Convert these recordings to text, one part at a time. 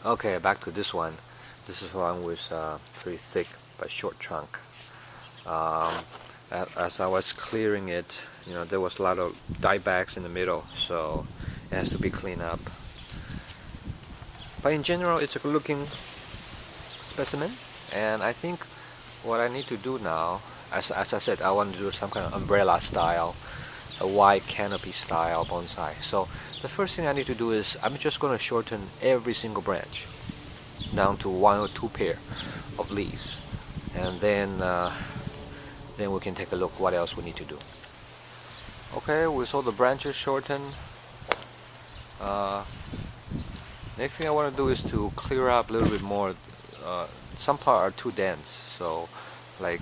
Okay, back to this one. This is one with pretty thick but short trunk. Um, as I was clearing it, there was a lot of diebacks in the middle, so it has to be cleaned up. But in general, it's a good looking specimen, and I think what I need to do now, as I said, I want to do some kind of umbrella style, a wide canopy style bonsai. So the first thing I need to do is I'm just going to shorten every single branch down to 1 or 2 pair of leaves, and then we can take a look what else we need to do. Okay, we saw the branches shortened. Next thing I want to do is to clear up a little bit more. Some parts are too dense, so like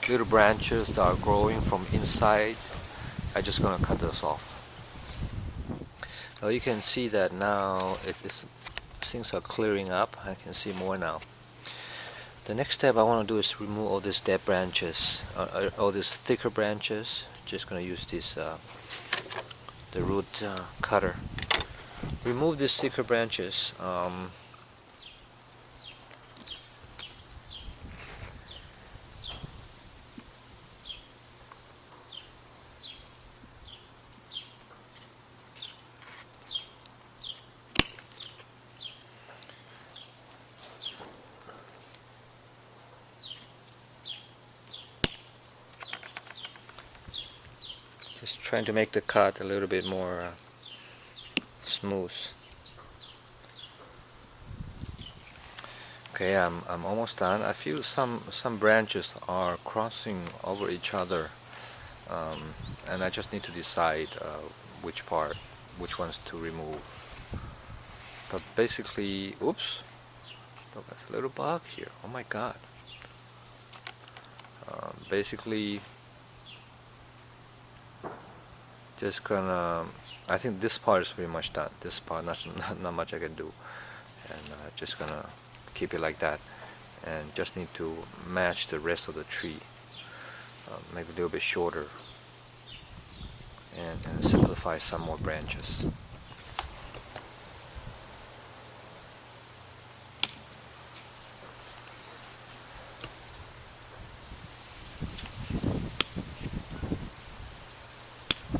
little branches that are growing from inside, I'm just gonna cut those off. So you can see that now things are clearing up. I can see more now. The next step I want to do is remove all these dead branches, all these thicker branches. Just gonna use this the root cutter. Remove these thicker branches. Just trying to make the cut a little bit more smooth. Okay, I'm almost done. I feel some branches are crossing over each other, and I just need to decide which ones to remove. But basically, oops, look, there's a little bug here. Oh my God. Basically, just gonna. I think this part is pretty much done. This part, not much I can do, and just gonna keep it like that, and just need to match the rest of the tree, make it a little bit shorter, and simplify some more branches.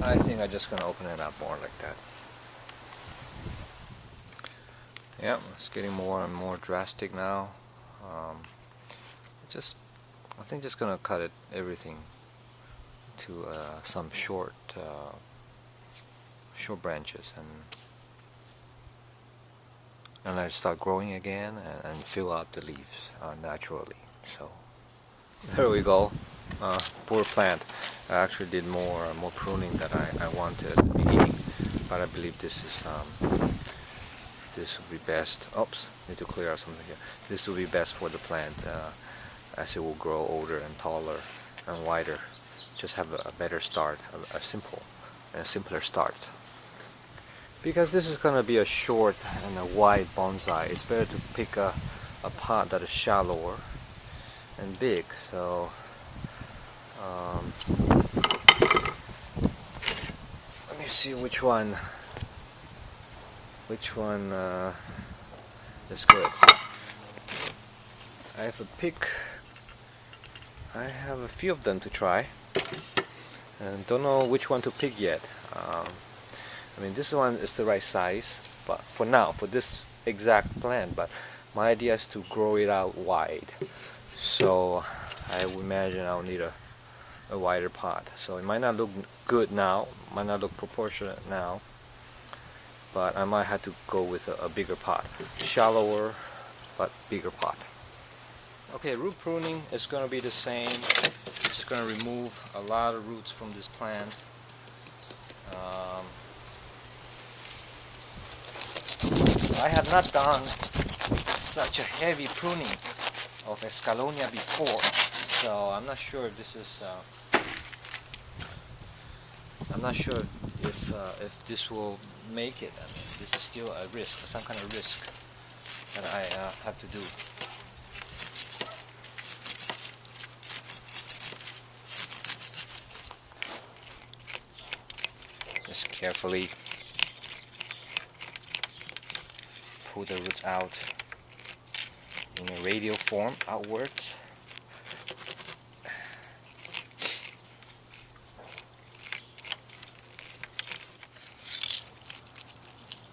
I think I'm just gonna open it up more like that. Yeah, it's getting more and more drastic now. I think just gonna cut it everything to some short branches, and let it start growing again and fill out the leaves naturally. So there we go. Poor plant. I actually did more pruning than I wanted at the beginning, but I believe this will be best. Oops, need to clear out something here. This will be best for the plant as it will grow older and taller and wider. Just have a better start, a simpler start. Because this is going to be a short and a wide bonsai, it's better to pick a pot that is shallower and big. So let me see which one is good. I have a few of them to try, and don't know which one to pick yet. I mean, this one is the right size, but for now, for this exact plant, but my idea is to grow it out wide. So I would imagine I'll need a wider pot. So it might not look good now, might not look proportionate now, but I might have to go with a bigger pot. Shallower, but bigger pot. Okay, root pruning is going to be the same. It's just going to remove a lot of roots from this plant. I have not done such a heavy pruning of Escallonia before, so I'm not sure if this is. I'm not sure if this will make it. I mean, this is still a risk, some kind of risk that I have to do. Just carefully pull the roots out in a radial form outwards.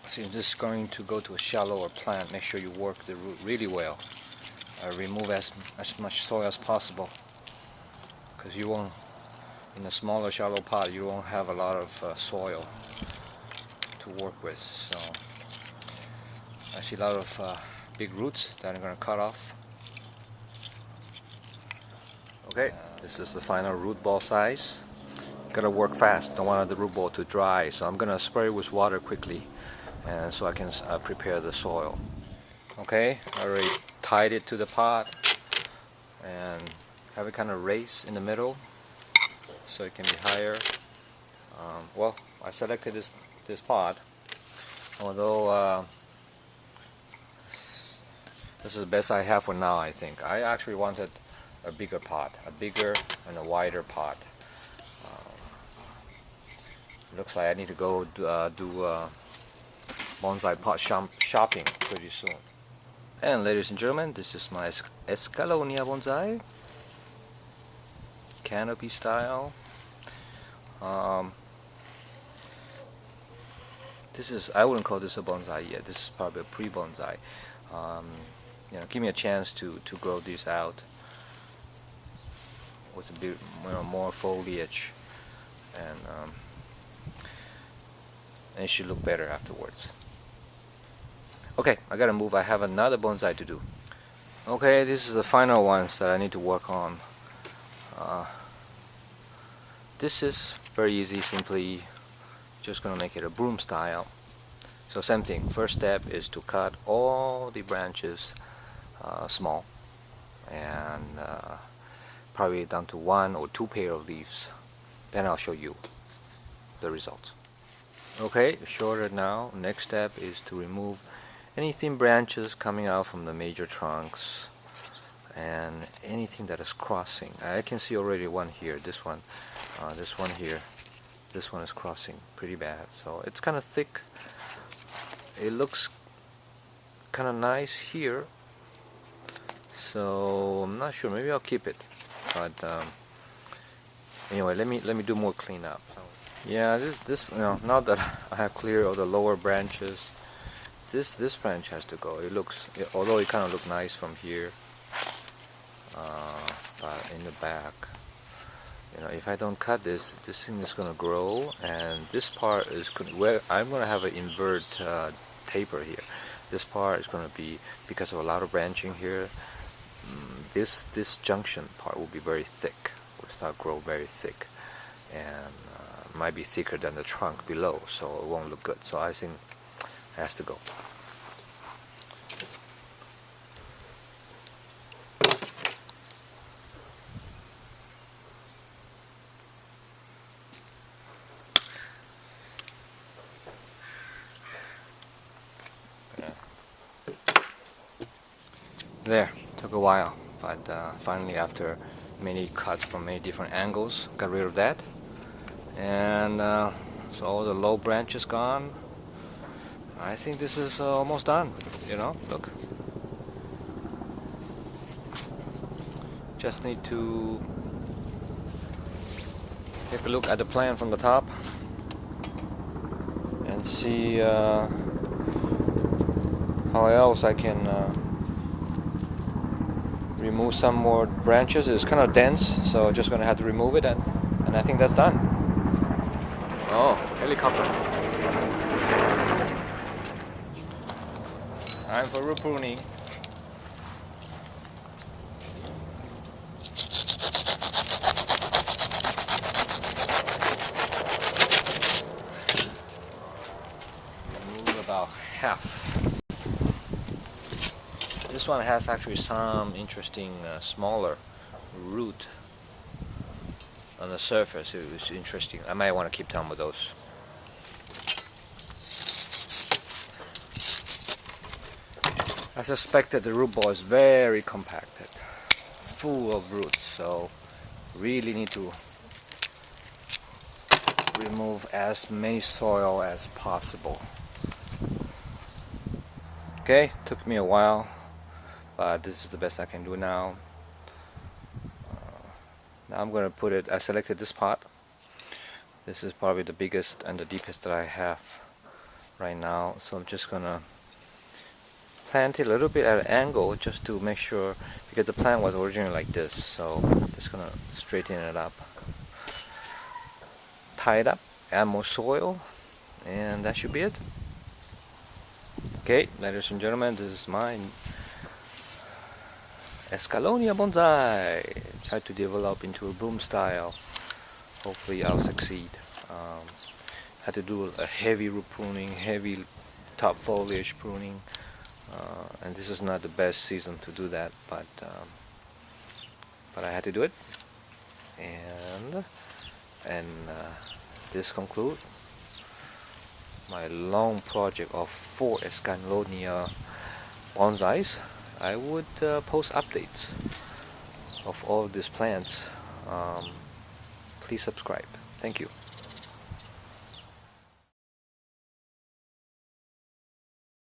Since this is going to go to a shallower plant, make sure you work the root really well. Remove as much soil as possible, because you won't, in a smaller shallow pot, you won't have a lot of soil to work with. So I see a lot of big roots that I'm going to cut off. Okay, this is the final root ball size. Gotta work fast, don't want the root ball to dry, so I'm gonna spray it with water quickly, and so I can prepare the soil. Okay, I already tied it to the pot and have it kind of raised in the middle so it can be higher. Well, I selected this pot, although this is the best I have for now. I think I actually wanted a bigger pot, a bigger and a wider pot. Looks like I need to go do bonsai pot shopping pretty soon. And ladies and gentlemen, this is my Escallonia bonsai, canopy style. This is, I wouldn't call this a bonsai yet. This is probably a pre-bonsai. You know, give me a chance to grow these out with a bit more foliage, and it should look better afterwards. Okay, I gotta move. I have another bonsai to do. Okay, this is the final ones that I need to work on. This is very easy, simply just gonna make it a broom style. So same thing, first step is to cut all the branches small, and probably down to 1 or 2 pair of leaves. Then I'll show you the results. Okay, shorter now. Next step is to remove any thin branches coming out from the major trunks and anything that is crossing. I can see already one here, this one here, this one is crossing pretty bad. So it's kind of thick. It looks kind of nice here, so I'm not sure, maybe I'll keep it, but anyway, let me do more cleanup. So, yeah, this you know, now that I have cleared all the lower branches, this branch has to go. It looks, although it kind of looks nice from here, but in the back, you know, if I don't cut this thing is gonna grow, and this part is where I'm gonna have an invert taper here. This part is gonna be, because of a lot of branching here, this junction part will be very thick. Will start grow very thick, and might be thicker than the trunk below, so it won't look good. So I think it has to go. There, took a while, but finally, after many cuts from many different angles, got rid of that, and so all the low branches gone. I think this is almost done. You know, look. Just need to take a look at the plant from the top and see how else I can remove some more branches. It's kind of dense, so just gonna have to remove it, and I think that's done. Oh, helicopter. Time for root pruning. Remove about half. This one has actually some interesting smaller root on the surface. It's interesting. I might want to keep some of those. I suspect that the root ball is very compacted, full of roots, so really need to remove as many soil as possible. Okay, took me a while, but this is the best I can do now. Now I'm gonna put it, I selected this pot. This is probably the biggest and the deepest that I have right now, so I'm just gonna plant it a little bit at an angle just to make sure, because the plant was originally like this, so just gonna straighten it up, tie it up, add more soil, and that should be it. Okay, ladies and gentlemen, this is my Escallonia bonsai. Try to develop into a broom style. Hopefully I'll succeed. Had to do a heavy root pruning, heavy top foliage pruning, and this is not the best season to do that, but I had to do it, and this concludes my long project of 4 Escallonia bonsais. I would post updates of all these plants. Please subscribe. Thank you.